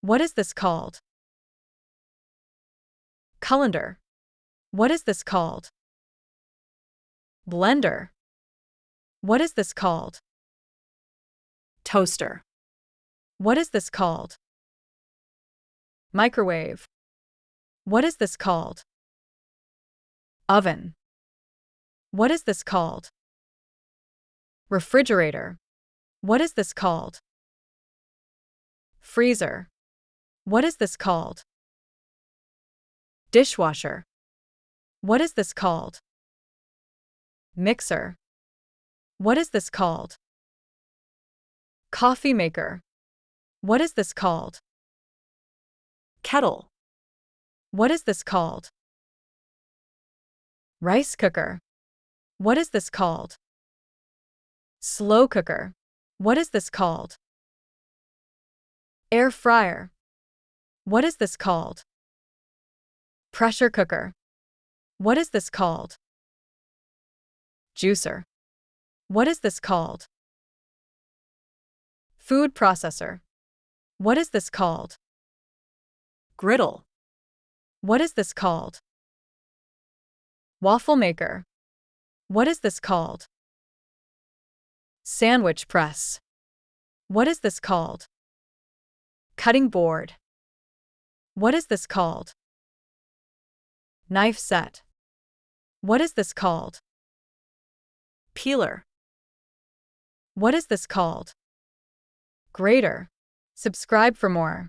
What is this called? Colander. What is this called? Blender. What is this called? Toaster. What is this called? Microwave. What is this called? Oven. What is this called? Refrigerator. What is this called? Freezer. What is this called? Dishwasher. What is this called? Mixer. What is this called? Coffee maker. What is this called? Kettle. What is this called? Rice cooker. What is this called? Slow cooker. What is this called? Air fryer. What is this called? Pressure cooker. What is this called? Juicer. What is this called? Food processor. What is this called? Griddle. What is this called? Waffle maker. What is this called? Sandwich press. What is this called? Cutting board. What is this called? Knife set. What is this called? Peeler. What is this called? Grater. Subscribe for more.